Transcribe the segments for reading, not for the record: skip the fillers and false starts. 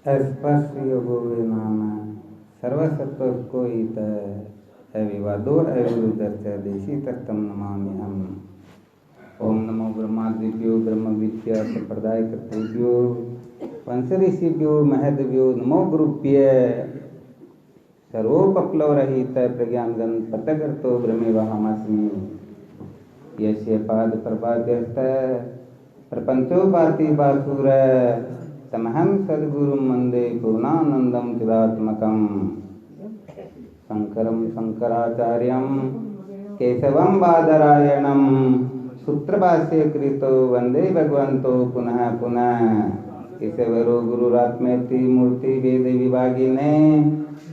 स्पर्श योगो वे नाम सर्वसत्व को हित अविवादो अविरुद्धश्च देशी तत्तम नमामि हम। ओम नमो ब्रह्मादिभ्यो ब्रह्म विद्या संप्रदाय कर्तृभ्यो वंश ऋषिभ्यो महद्भ्यो नमो गुरुभ्य सर्वोपप्लवरहित प्रज्ञानगण पतगर्तो ब्रह्मेवाहमस्मि यस्य पाद प्रपाद्यस्त प्रपंचोपाति बासुर तमहं सद्गुरुं वन्दे पूर्णानन्दं चिदात्मकं शंकरं शंकराचार्यं केशवं बादरायणं सूत्रभाष्ये कृतो वन्दे भगवन्तो पुनः पुनः। केशवरो गुरुरात्मेति मूर्ति वेद विभागिने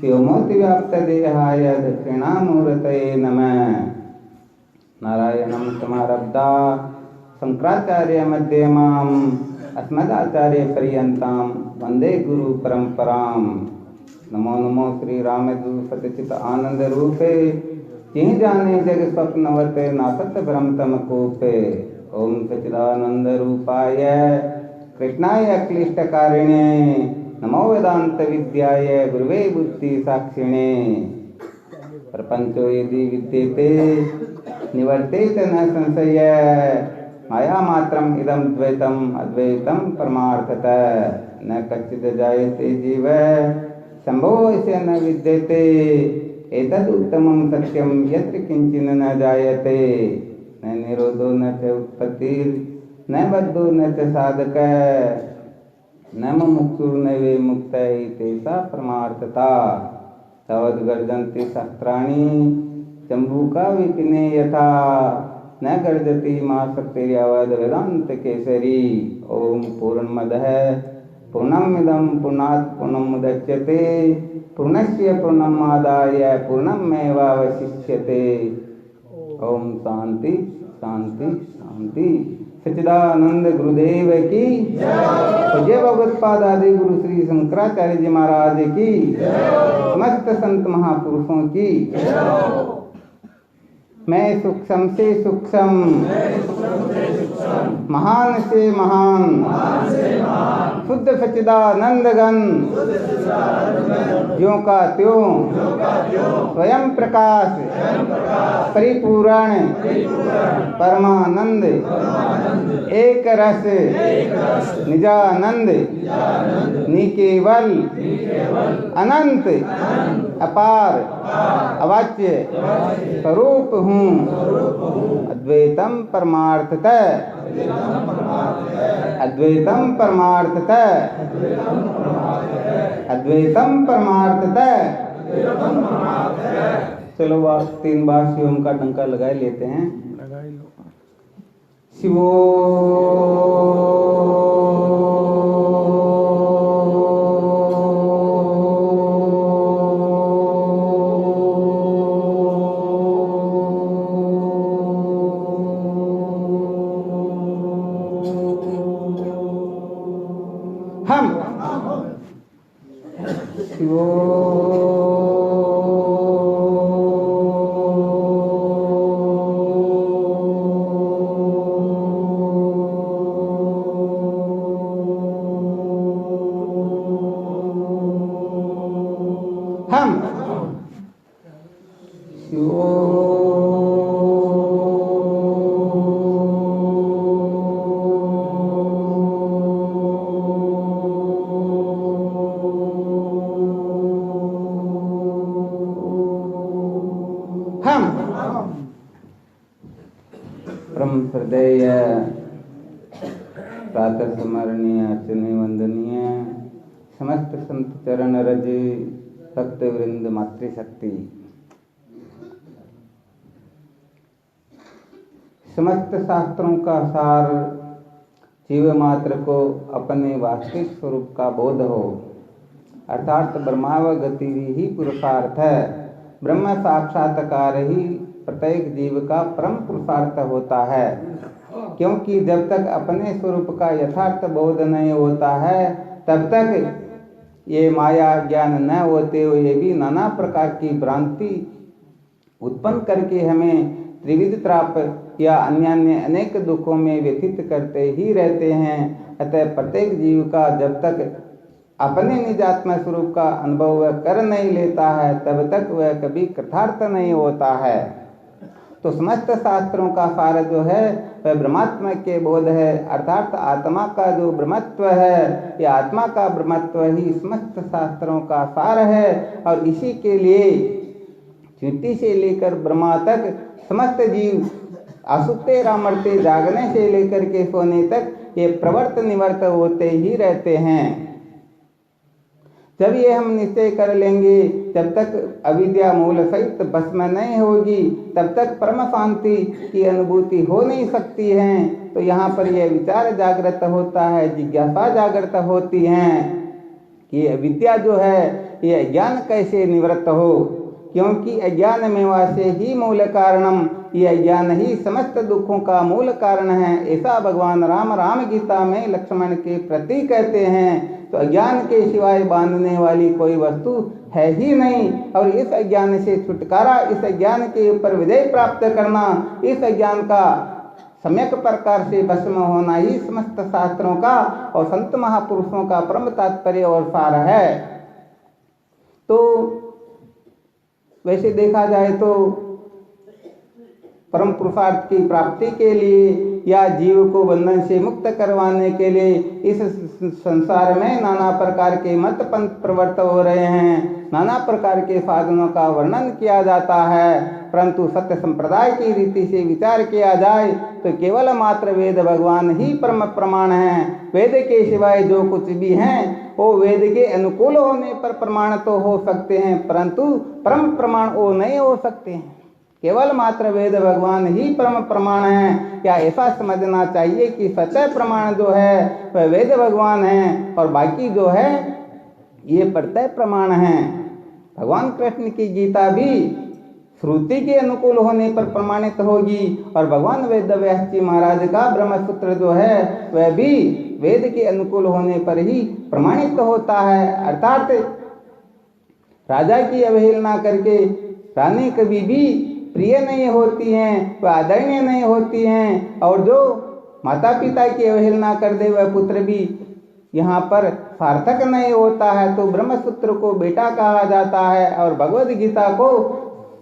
व्योमोति व्याप्त देहाय दक्षिणामूर्तये नमः। नारायणं समारब्धा शंकराचार्य मध्यमाम् अस्मदाचार्य पर्यन्तां वन्दे गुरु परंपरां। नमो नमो श्री रामदूत सतचित आनंद रूपे जिहि जाने जग स्वप्नवते नासत भ्रम तम कोपे। ओम सच्चिदानंद रूपाय कृष्णाय क्लिष्टकारिणे नमो वेदांत विद्याय गुरुवे बुद्धि साक्षिणे। प्रपंचो यदि विद्यते निवर्तेत न संशय माया मात्रम इदम द्वैतम अद्वैतम परमार्थतः न कच्चित् जायते जीव संभवस्य न विद्यते एतद् उत्तमं सत्यं यत्र किंचिन न जायते न निरोधो न च उत्पत्तिर्न बद्धो न च साधकः न मुमुक्षुर्न विमुक्तः तेषा परमार्थता। तावद् गर्जन्ति शस्त्राणि जम्बूका विपिने यथा न गर्जति मां शक्तिर्यावद् वेदांत केसरी। ओम पूर्णमदः पूर्णमिदं पूर्णात् पूर्णमुदच्यते पूर्णस्य पूर्णमादाय पूर्णमेवावशिष्यते। ओम शांति शांति शांति। सच्चिदानंद गुरुदेव की जय। भगवत्पाद आदि गुरु श्री शंकराचार्य जी महाराज की, समस्त संत महापुरुषों की। मैं सूक्ष्म से सूक्ष्म महान से महान शुद्ध सच्चिदानंद घन ज्यों का त्यों स्वयं प्रकाश परिपूर्ण परमानंद एक रस निजानंद निकेवल अनंत अपार अवाच्य स्वरूप हूँ। अद्वैतम परमार्थतः अद्वैतम परमार्थतः अद्वैतम परमार्थतः। चलो 3 बार शिवम का डंका लगाए लेते हैं। शिवो परम हृदय प्रातः स्मरणीय अर्चनीय वंदनीय समस्त संत चरण रज भक्त वृंद मातृशक्ति समस्त शास्त्रों का सार जीव मात्र को अपने वास्तविक स्वरूप का बोध हो, अर्थात ब्रह्मावगति ही पुरुषार्थ है। ब्रह्म साक्षात्कार ही प्रत्येक जीव का परम पुरुषार्थ होता है, क्योंकि जब तक अपने स्वरूप का यथार्थ बोध नहीं होता है तब तक ये माया ज्ञान न होते हुए भी नाना प्रकार की भ्रांति उत्पन्न करके हमें त्रिविध त्राप या अन्य अनेक दुखों में व्यथित करते ही रहते हैं। अतः प्रत्येक जीव का जब तक अपने निजात्मा स्वरूप का अनुभव वह कर नहीं लेता है, तब तक वह कभी कृतार्थ नहीं होता है। तो समस्त शास्त्रों का सार जो है वह ब्रह्मात्मा के बोध है, अर्थात आत्मा का जो ब्रह्मत्व है, ये आत्मा का ब्रह्मत्व ही समस्त शास्त्रों का सार है। और इसी के लिए चींटी से लेकर ब्रह्मा तक समस्त जीव असुप्ते रामर्ते जागने से लेकर के सोने तक ये प्रवर्त निवर्त होते ही रहते हैं। जब ये हम निश्चय कर लेंगे, जब तक अविद्या मूल सहित भस्म नहीं होगी, तब तक परम शांति की अनुभूति हो नहीं सकती है। तो यहाँ पर यह विचार जागृत होता है, जिज्ञासा जागृत होती है कि अविद्या जो है ये अज्ञान कैसे निवृत्त हो, क्योंकि अज्ञान में वासे ही मूल कारणम, ये अज्ञान ही समस्त दुखों का मूल कारण है। ऐसा भगवान राम गीता में लक्ष्मण के प्रति कहते हैं। तो अज्ञान के सिवाय बांधने वाली कोई वस्तु है ही नहीं, और इस अज्ञान से छुटकारा, इस अज्ञान के ऊपर विजय प्राप्त करना, इस अज्ञान का सम्यक प्रकार से भस्म होना ही समस्त शास्त्रों का और संत महापुरुषों का परम तात्पर्य और सार है। तो वैसे देखा जाए तो परम पुरुषार्थ की प्राप्ति के लिए या जीव को बंधन से मुक्त करवाने के लिए इस संसार में नाना प्रकार के मत पंथ प्रवर्त हो रहे हैं, नाना प्रकार के साधनों का वर्णन किया जाता है। परंतु सत्य संप्रदाय की रीति से विचार किया जाए तो केवल मात्र वेद भगवान ही परम प्रमाण है। वेद के सिवाय जो कुछ भी हैं वो वेद के अनुकूल होने पर प्रमाण तो हो सकते हैं, परंतु परम प्रमाण वो नहीं हो सकते हैं। केवल मात्र वेद भगवान ही परम प्रमाण है। या ऐसा समझना चाहिए कि सच्चा प्रमाण जो है वह वेद भगवान है और बाकी जो है ये प्रत्यय प्रमाण है। भगवान कृष्ण की गीता भी श्रुति के अनुकूल होने पर प्रमाणित होगी, और भगवान वेद व्यास जी महाराज का ब्रह्मसूत्र जो है वह भी वेद के अनुकूल होने पर ही प्रमाणित होता है। अर्थात राजा की अवहेलना करके रानी कभी भी प्रिय नहीं होती हैं, वह आदरणीय नहीं होती हैं, और जो माता पिता की अवहेलना कर दे वह पुत्र भी यहाँ पर सार्थक नहीं होता है। तो ब्रह्मसूत्र को बेटा कहा जाता है और भगवद गीता को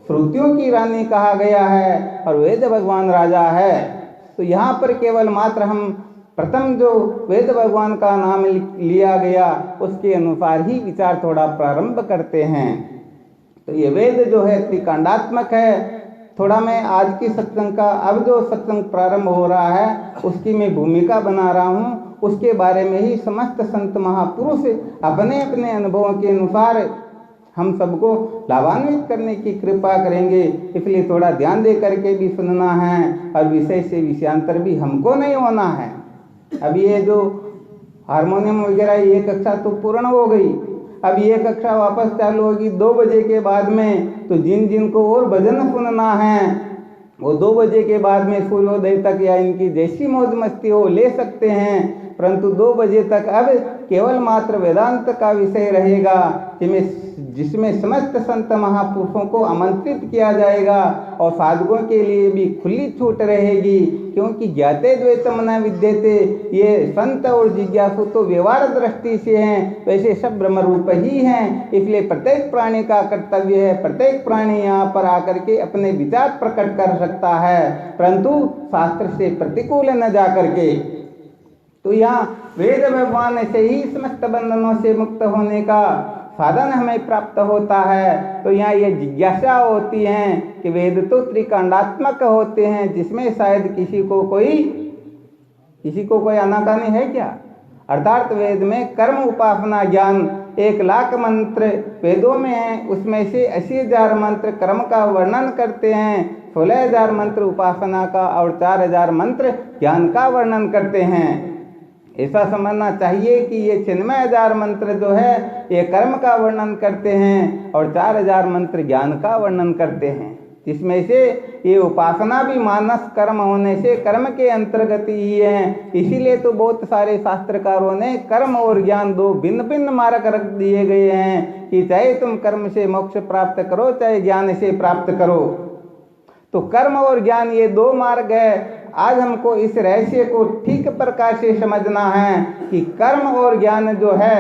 श्रुतियों की रानी कहा गया है और वेद भगवान राजा है। तो यहाँ पर केवल मात्र हम प्रथम जो वेद भगवान का नाम लिया गया उसके अनुसार ही विचार थोड़ा प्रारंभ करते हैं। तो ये वेद जो है त्रिकांडात्मक है। थोड़ा मैं आज की सत्संग का, अब जो सत्संग प्रारंभ हो रहा है उसकी मैं भूमिका बना रहा हूँ, उसके बारे में ही समस्त संत महापुरुष अपने अपने अनुभवों के अनुसार हम सबको लाभान्वित करने की कृपा करेंगे। इसलिए थोड़ा ध्यान दे करके भी सुनना है और विषय से विषयांतर भी हमको नहीं होना है। अब ये जो हारमोनियम वगैरह ये कक्षा तो पूर्ण हो गई, अब ये कक्षा वापस चालू होगी 2 बजे के बाद में। तो जिन जिन को और भजन सुनना है वो 2 बजे के बाद में सूर्योदय तक या इनकी जैसी मौज मस्ती हो ले सकते हैं, परंतु 2 बजे तक अब केवल मात्र वेदांत का विषय रहेगा, जिसमें समस्त संत महापुरुषों को आमंत्रित किया जाएगा और साधकों के लिए भी खुली छूट रहेगी। क्योंकि ज्ञाते द्वैतम न विद्यते, ये संत और जिज्ञासु तो व्यवहार दृष्टि से हैं, वैसे सब ब्रह्म रूप ही हैं। इसलिए प्रत्येक प्राणी का कर्तव्य है, प्रत्येक प्राणी यहाँ पर आकर के अपने विचार प्रकट कर सकता है, परंतु शास्त्र से प्रतिकूल न जा करके। तो यहाँ वेद भगवान से ही समस्त बंधनों से मुक्त होने का साधन हमें प्राप्त होता है। तो यहाँ ये जिज्ञासा होती है कि वेद तो त्रिकांडात्मक होते हैं, जिसमें शायद किसी को कोई आनाकानी है क्या। अर्थात वेद में कर्म उपासना ज्ञान 1 लाख मंत्र वेदों में है, उसमें से 80,000 मंत्र कर्म का वर्णन करते हैं, 16,000 मंत्र उपासना का और 4,000 मंत्र ज्ञान का वर्णन करते हैं। ऐसा समझना चाहिए कि ये 96,000 मंत्र जो है ये कर्म का वर्णन करते हैं और 4,000 मंत्र ज्ञान का वर्णन करते हैं, जिसमें से ये उपासना भी मानस कर्म होने से कर्म के अंतर्गत ही है। इसीलिए तो बहुत सारे शास्त्रकारों ने कर्म और ज्ञान 2 भिन्न भिन्न मार्ग रख दिए गए हैं कि चाहे तुम कर्म से मोक्ष प्राप्त करो चाहे ज्ञान से प्राप्त करो। तो कर्म और ज्ञान ये 2 मार्ग है। आज हमको इस रहस्य को ठीक प्रकार से समझना है कि कर्म और ज्ञान जो है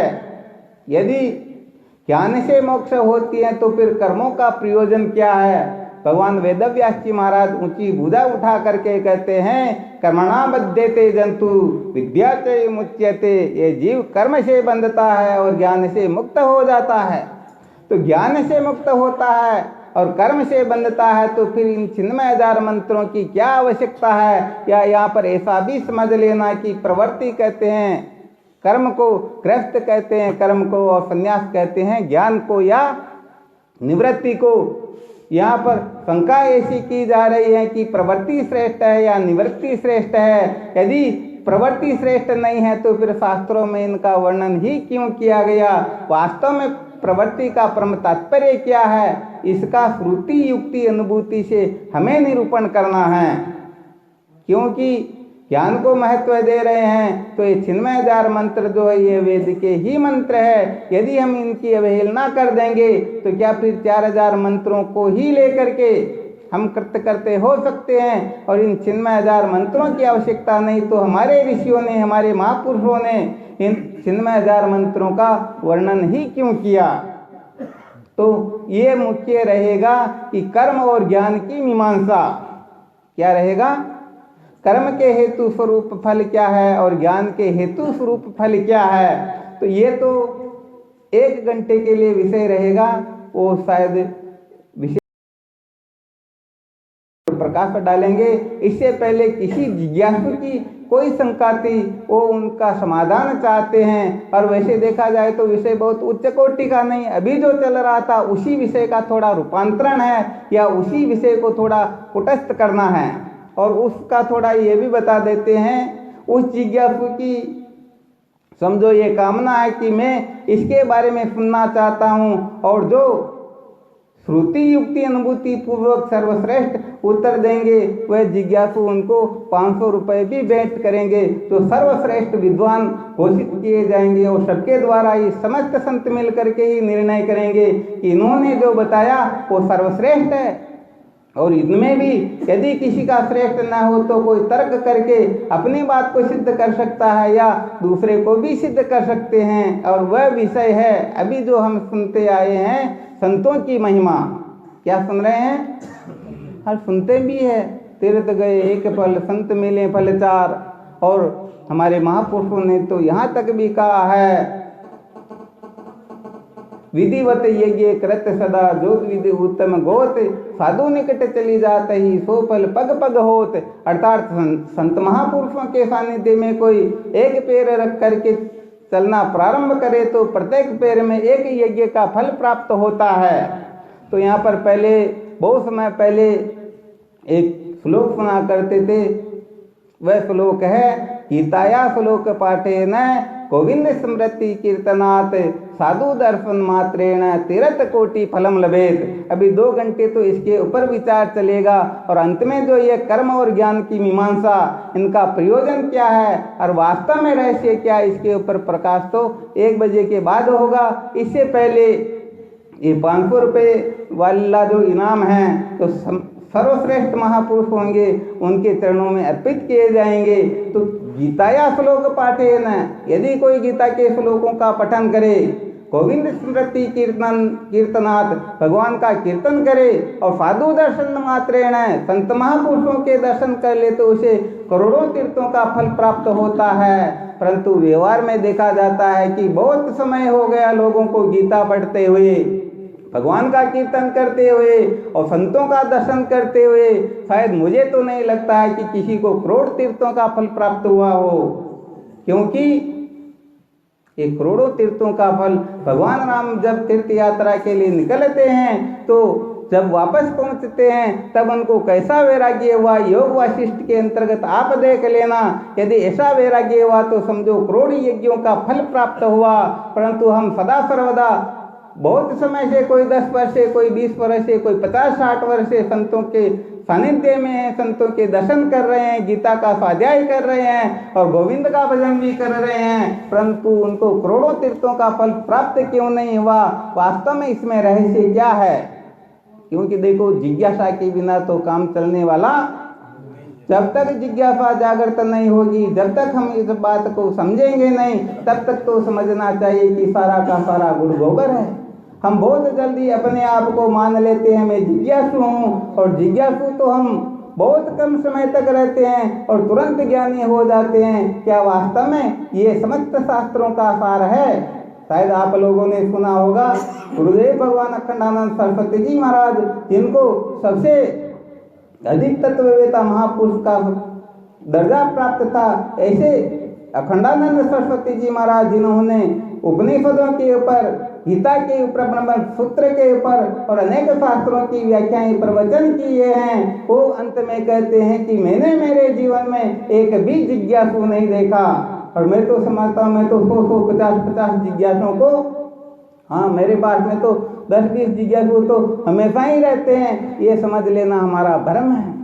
यदि ज्ञान से मोक्ष होती है तो फिर कर्मों का प्रयोजन क्या है? भगवान वेदव्यास जी महाराज ऊंची भुजा उठा करके कहते हैं, कर्मणा बध्यते जंतु विद्या से मुच्यते। ये जीव कर्म से बंधता है और ज्ञान से मुक्त हो जाता है। तो ज्ञान से मुक्त होता है और कर्म से बंधता है, तो फिर इन 96,000 मंत्रों की क्या आवश्यकता है? या यहाँ पर ऐसा भी समझ लेना कि प्रवृत्ति कहते हैं कर्म को, ग्रस्त कहते हैं कर्म को, और संन्यास कहते हैं ज्ञान को या निवृत्ति को। यहाँ पर शंका ऐसी की जा रही है कि प्रवृत्ति श्रेष्ठ है या निवृत्ति श्रेष्ठ है। यदि प्रवृत्ति श्रेष्ठ नहीं है तो फिर शास्त्रों में इनका वर्णन ही क्यों किया गया? वास्तव में प्रवृत्ति का परम तात्पर्य क्या है? इसका श्रुति युक्ति अनुभूति से हमें निरूपण करना है। क्योंकि ज्ञान को महत्व दे रहे हैं तो ये 96,000 मंत्र जो है ये वेद के ही मंत्र है। यदि हम इनकी अवहेलना कर देंगे तो क्या फिर 4,000 मंत्रों को ही लेकर के हम कृत्य करते हो सकते हैं? और इन 96,000 मंत्रों की आवश्यकता नहीं तो हमारे ऋषियों ने, हमारे महापुरुषों ने इन 96,000 मंत्रों का वर्णन ही क्यों किया? तो ये मुख्य रहेगा कि कर्म और ज्ञान की मीमांसा क्या रहेगा? कर्म के हेतु स्वरूप फल क्या है और ज्ञान के हेतु स्वरूप फल क्या है? तो ये तो 1 घंटे के लिए विषय रहेगा, वो शायद विषय प्रकाश पर डालेंगे। इससे पहले किसी जिज्ञासु की कोई शंका थी, वो उनका समाधान चाहते हैं। और वैसे देखा जाए तो विषय बहुत उच्च कोटि का नहीं, अभी जो चल रहा था उसी विषय का थोड़ा रूपांतरण है या उसी विषय को थोड़ा कुटस्थ करना है। और उसका थोड़ा ये भी बता देते हैं, उस जिज्ञासु की समझो ये कामना है कि मैं इसके बारे में सुनना चाहता हूँ, और जो श्रुति युक्ति अनुभूति पूर्वक सर्वश्रेष्ठ उत्तर देंगे वह जिज्ञासु उनको 500 रुपये भी भेंट करेंगे। तो सर्वश्रेष्ठ विद्वान घोषित किए जाएंगे और सबके द्वारा ही समस्त संत मिल करके ही निर्णय करेंगे कि इन्होंने जो बताया वो सर्वश्रेष्ठ है। और इनमें भी यदि किसी का श्रेष्ठ न हो तो कोई तर्क करके अपनी बात को सिद्ध कर सकता है या दूसरे को भी सिद्ध कर सकते हैं। और वह विषय है अभी जो हम सुनते आए हैं, संतों की महिमा। क्या सुन रहे हैं? और सुनते भी है, तीर्थ गए एक फल संत मिले फल 4। और हमारे महापुरुषों ने तो यहाँ तक भी कहा है, विधिवत यज्ञ कृत सदा जोत विधि उत्तम गोत, साधु निकट चली जात ही सो फल पग पग होत। अर्थात संत महापुरुषों के सानिध्य में कोई एक पैर रख करके चलना प्रारंभ करे तो प्रत्येक पैर में एक यज्ञ का फल प्राप्त होता है। तो यहाँ पर पहले बहुत समय पहले एक श्लोक सुना करते थे, वह श्लोक है गीताया श्लोक पाठे न गोविंद स्मृति कीर्तनात् साधु दर्शन मात्रेण तीर्थ कोटि फलम लभेत। अभी 2 घंटे तो इसके ऊपर विचार चलेगा और अंत में जो ये कर्म और ज्ञान की मीमांसा, इनका प्रयोजन क्या है और वास्तव में रहस्य क्या है, इसके ऊपर प्रकाश तो 1 बजे के बाद होगा। इससे पहले ये 500 रुपये वाला जो इनाम है तो सर्वश्रेष्ठ महापुरुष होंगे, उनके चरणों में अर्पित किए जाएंगे। तो गीताया श्लोक पाठे न, यदि कोई गीता के श्लोकों का पठन करे, गोविंद स्मृति कीर्तनात् भगवान का कीर्तन करे और साधु दर्शन मात्रेण संत महापुरुषों के दर्शन कर ले तो उसे करोड़ों तीर्थों का फल प्राप्त होता है। परंतु व्यवहार में देखा जाता है कि बहुत समय हो गया लोगों को गीता पढ़ते हुए, भगवान का कीर्तन करते हुए और संतों का दर्शन करते हुए। शायद मुझे तो नहीं लगता है कि किसी को करोड़ तीर्थों का फल प्राप्त हुआ हो, क्योंकि ये करोड़ों तीर्थों का फल भगवान राम जब तीर्थ यात्रा के लिए निकलते हैं तो जब वापस पहुंचते हैं तब उनको कैसा वैराग्य हुआ, योग वासिष्ठ के अंतर्गत आप देख लेना। यदि ऐसा वैराग्य हुआ तो समझो करोड़ यज्ञों का फल प्राप्त हुआ। परंतु हम सदा सर्वदा बहुत समय से, कोई 10 वर्ष से, कोई 20 वर्ष से, कोई 50-60 वर्ष से संतों के सानिध्य में हैं, संतों के दर्शन कर रहे हैं, गीता का स्वाध्याय कर रहे हैं और गोविंद का भजन भी कर रहे हैं, परंतु उनको करोड़ों तीर्थों का फल प्राप्त क्यों नहीं हुआ? वास्तव में इसमें रहस्य क्या है? क्योंकि देखो, जिज्ञासा के बिना तो काम चलने वाला जब तक जिज्ञासा जागृत नहीं होगी, जब तक हम इस बात को समझेंगे नहीं, तब तक तो समझना चाहिए कि सारा का सारा गुड़ गोबर है। हम बहुत जल्दी अपने आप को मान लेते हैं मैं जिज्ञासु हूँ, और जिज्ञासु तो हम बहुत कम समय तक रहते हैं और तुरंत ज्ञानी हो जाते हैं। क्या वास्तव में ये समस्त शास्त्रों का सार है? शायद आप लोगों ने सुना होगा गुरुदेव भगवान अखंडानंद सरस्वती जी महाराज, जिनको सबसे अधिक तत्ववेता महापुरुष का दर्जा प्राप्त था, ऐसे अखंडानंद सरस्वती जी महाराज जिन्होंने उपनिषदों के ऊपर, गीता के ऊपर, ब्रह्म सूत्र के ऊपर और अनेक शास्त्रों की व्याख्याएं प्रवचन किए हैं, वो अंत में कहते हैं कि मैंने मेरे जीवन में एक भी जिज्ञासु नहीं देखा। और मैं तो समझता हूँ, मैं तो 100 50 जिज्ञासुओं को, हाँ मेरे पास में तो 10-20 जिज्ञासु तो हमेशा ही रहते हैं, ये समझ लेना हमारा भ्रम है।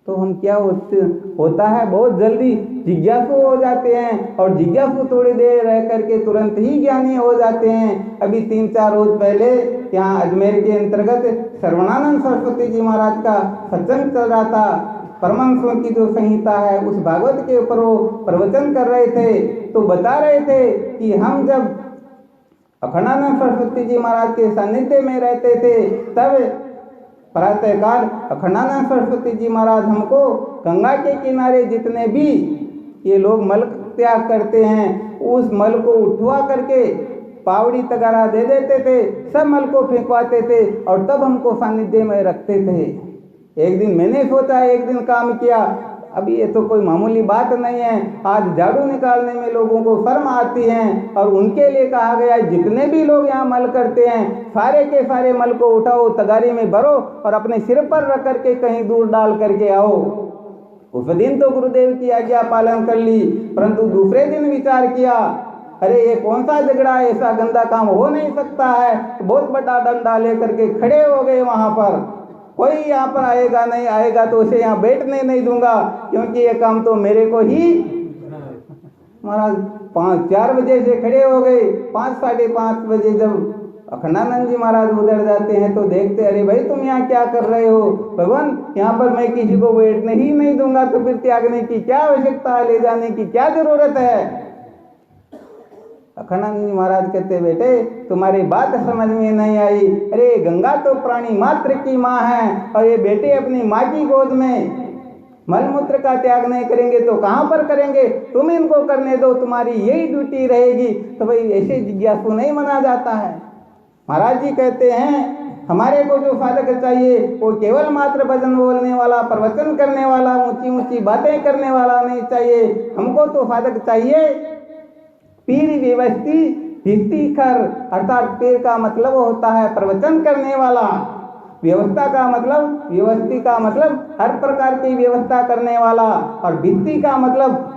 तो हम क्या होता है, बहुत जल्दी जिज्ञासु हो जाते हैं, और जिज्ञासु थोड़ी देर रह करके तुरंत ही ज्ञानी हो जाते हैं। अभी 3-4 रोज पहले यहाँ अजमेर के अंतर्गत सर्वणानंद सरस्वती जी महाराज का सत्संग चल रहा था। परमहंसों की जो संहिता है उस भागवत के ऊपर वो प्रवचन कर रहे थे, तो बता रहे थे कि हम जब अखंडानंद सरस्वती जी महाराज के सानिध्य में रहते थे, तब प्रातःकाल अखंडानंद सरस्वती जी महाराज हमको गंगा के किनारे जितने भी ये लोग मल त्याग करते हैं, उस मल को उठवा करके पावड़ी तगारा दे देते थे, सब मल को फेंकवाते थे और तब हमको सानिध्य में रखते थे। एक दिन मैंने सोचा, एक दिन काम किया, अभी ये तो कोई मामूली बात नहीं है। आज झाड़ू निकालने में लोगों को शर्म आती है, और उनके लिए कहा गया जितने भी लोग यहाँ मल करते हैं, सारे के सारे मल को उठाओ, तगारी में भरो और अपने सिर पर रख करके कहीं दूर डाल करके आओ। उस दिन तो गुरुदेव की आज्ञा पालन कर ली, परंतु दूसरे दिन विचार किया, अरे ये कौन सा झगड़ा, ऐसा गंदा काम हो नहीं सकता है। बहुत बड़ा डंडा लेकर के खड़े हो गए वहां पर, कोई यहाँ पर आएगा नहीं, आएगा तो उसे यहाँ बैठने नहीं दूंगा, क्योंकि ये काम तो मेरे को ही। महाराज 5-4 बजे से खड़े हो गए। 5-5:30 बजे जब अखंडानंद जी महाराज उधर जाते हैं तो देखते, अरे भाई तुम यहाँ क्या कर रहे हो? भगवान यहाँ पर मैं किसी को बैठने ही नहीं दूंगा, तो फिर त्यागने की क्या आवश्यकता है, ले जाने की क्या जरूरत है? अखंडानंद जी महाराज कहते, बेटे तुम्हारी बात समझ में नहीं आई। अरे गंगा तो प्राणी मात्र की माँ है, और ये बेटे अपनी माँ की गोद में मलमूत्र का त्याग नहीं करेंगे तो कहाँ पर करेंगे? तुम इनको करने दो, तुम्हारी यही ड्यूटी रहेगी। तो भाई ऐसे जिज्ञासु नहीं माना जाता है। महाराज जी कहते हैं हमारे को जो साधक चाहिए वो केवल मात्र भजन बोलने वाला, प्रवचन करने वाला, ऊंची ऊंची बातें करने वाला नहीं चाहिए। हमको तो साधक चाहिए पीर व्यवस्थी भित्तिकर, अर्थात पीर का मतलब होता है प्रवचन करने वाला, व्यवस्था का मतलब, व्यवस्थी का मतलब हर प्रकार की व्यवस्था करने वाला, और भित्ति का मतलब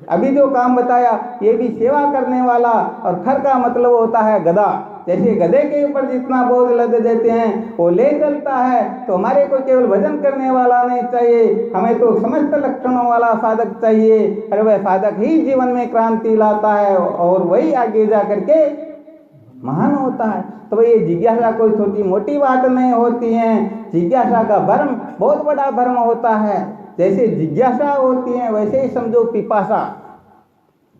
अभी जो काम बताया ये भी सेवा करने वाला, और खर का मतलब होता है गदा। जैसे गधे के ऊपर जितना बोझ लद देते हैं वो ले चलता है, तो हमारे को केवल भजन करने वाला नहीं चाहिए, हमें तो समस्त लक्षणों वाला साधक चाहिए। अरे वह साधक ही जीवन में क्रांति लाता है, और वही आगे जा करके महान होता है। तो ये जिज्ञासा कोई छोटी मोटी बात नहीं होती है। जिज्ञासा का भ्रम बहुत बड़ा भ्रम होता है। जैसे जिज्ञासा होती है वैसे ही समझो पिपासा।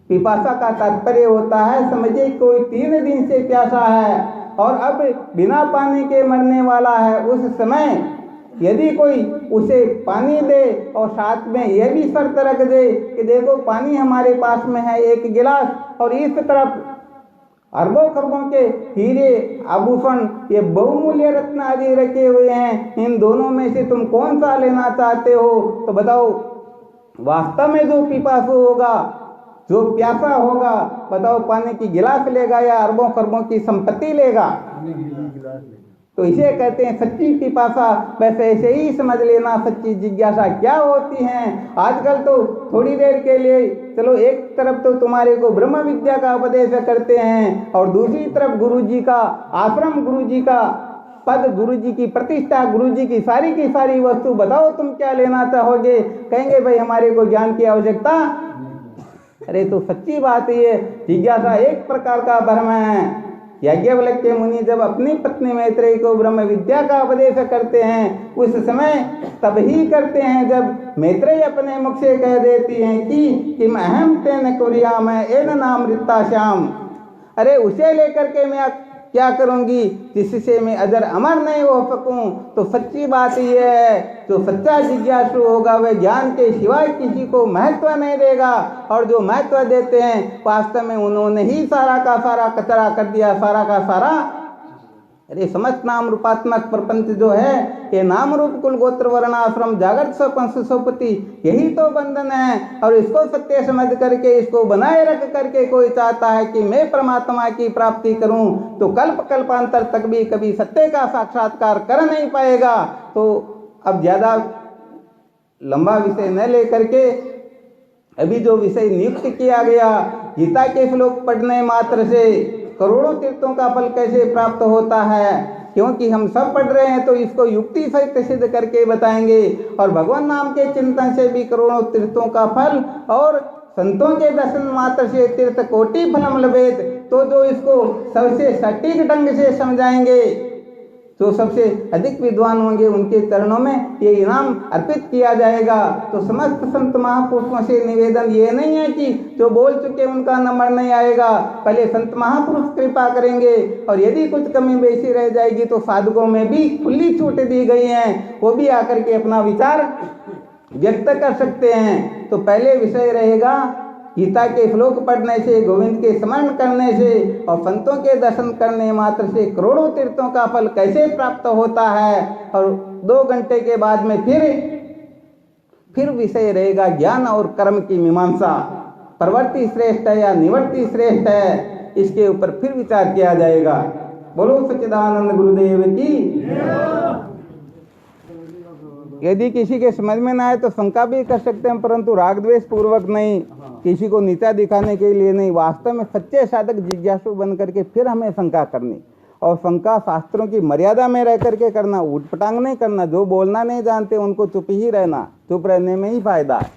पिपासा का तात्पर्य होता है, समझिए कोई 3 दिन से प्यासा है और अब बिना पानी के मरने वाला है। उस समय यदि कोई उसे पानी दे और साथ में यह भी शर्त रख दे कि देखो पानी हमारे पास में है 1 गिलास, और इस तरफ अरबों खरबों के हीरे आभूषण, ये बहुमूल्य रत्न आदि रखे हुए हैं, इन दोनों में से तुम कौन सा लेना चाहते हो? तो बताओ, वास्तव में जो पिपासु होगा, जो प्यासा होगा, बताओ पानी की गिलास लेगा या अरबों खरबों की संपत्ति लेगा? तो इसे कहते हैं सच्ची पिपासा। वैसे ऐसे ही समझ लेना सच्ची जिज्ञासा क्या होती है। आजकल तो थोड़ी देर के लिए चलो एक तरफ तो तुम्हारे को ब्रह्म विद्या का उपदेश करते हैं, और दूसरी तरफ गुरु जी का आश्रम, गुरु जी का पद, गुरु जी की प्रतिष्ठा, गुरु जी की सारी वस्तु, बताओ तुम क्या लेना चाहोगे? कहेंगे भाई हमारे को ज्ञान की आवश्यकता। अरे तो सच्ची बात ये जिज्ञासा एक प्रकार का भ्रम है। याज्ञवल्क्य मुनि जब अपनी पत्नी मैत्रेयी को ब्रह्म विद्या का उपदेश करते हैं उस समय तब ही करते हैं जब मैत्रेयी अपने मुख से कह देती हैं कि किम अहम तेन कुर्याम एन नामृता श्याम, अरे उसे लेकर के मैं क्या करूंगी जिससे मैं अजर अमर नहीं हो सकूं। तो सच्ची बात यह है, जो सच्चा जिज्ञासु होगा वह ज्ञान के सिवाय किसी को महत्व नहीं देगा, और जो महत्व देते हैं वास्तव में उन्होंने ही सारा का सारा कचरा कर दिया, सारा का सारा। अरे समस्त नाम रूपात्मक प्रपंच जो है ये नाम रूप कुल गोत्र वर्ण आश्रम जागृत स्वप्न सुसुप्ति यही तो बंधन है, और इसको सत्य समझ करके इसको बनाए रख करके कोई चाहता है कि मैं परमात्मा की प्राप्ति करूं तो कल्प कल्पांतर तक भी कभी सत्य का साक्षात्कार कर नहीं पाएगा। तो अब ज्यादा लंबा विषय न लेकर के अभी जो विषय नियुक्त किया गया, गीता के श्लोक पढ़ने मात्र से करोड़ों तीर्थों का फल कैसे प्राप्त होता है, क्योंकि हम सब पढ़ रहे हैं तो इसको युक्ति सहित सिद्ध करके बताएंगे। और भगवान नाम के चिंतन से भी करोड़ों तीर्थों का फल और संतों के दर्शन मात्र से तीर्थ कोटि फलम लभेत। तो जो इसको सबसे सटीक ढंग से समझाएंगे, जो सबसे अधिक विद्वान होंगे उनके चरणों में ये इनाम अर्पित किया जाएगा। तो समस्त संत महापुरुषों से निवेदन ये नहीं है कि जो बोल चुके उनका नंबर नहीं आएगा, पहले संत महापुरुष कृपा करेंगे, और यदि कुछ कमी बेसी रह जाएगी तो साधकों में भी खुली छूट दी गई है, वो भी आकर के अपना विचार व्यक्त कर सकते हैं। तो पहले विषय रहेगा गीता के श्लोक पढ़ने से, गोविंद के स्मरण करने से और संतों के दर्शन करने मात्र से करोड़ों तीर्थों का फल कैसे प्राप्त होता है। और 2 घंटे के बाद में फिर विषय रहेगा ज्ञान और कर्म की मीमांसा, प्रवृत्ति श्रेष्ठ है या निवृत्ति श्रेष्ठ है, इसके ऊपर फिर विचार किया जाएगा। बोलो सच्चिदानंद गुरुदेव की। यदि किसी के समझ में ना आए तो शंका भी कर सकते हैं, परंतु राग द्वेष पूर्वक नहीं, किसी को नीचा दिखाने के लिए नहीं। वास्तव में सच्चे साधक जिज्ञासु बन करके फिर हमें शंका करनी, और शंका शास्त्रों की मर्यादा में रह करके करना, उठपटांग नहीं करना। जो बोलना नहीं जानते उनको चुप ही रहना, चुप रहने में ही फायदा है।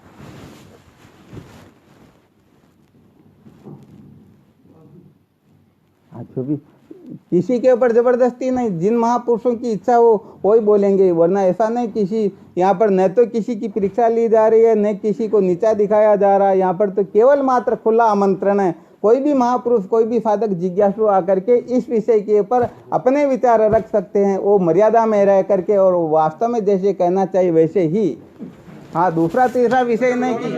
भी किसी के ऊपर जबरदस्ती नहीं, जिन महापुरुषों की इच्छा हो वही बोलेंगे, वरना ऐसा नहीं किसी यहाँ पर न तो किसी की परीक्षा ली जा रही है न किसी को नीचा दिखाया जा रहा है। यहाँ पर तो केवल मात्र खुला आमंत्रण है। कोई भी महापुरुष, कोई भी साधक जिज्ञासु आकर के इस विषय के ऊपर अपने विचार रख सकते हैं, वो मर्यादा में रह करके, और वास्तव में जैसे कहना चाहिए वैसे ही। हाँ, दूसरा तीसरा विषय नहीं कि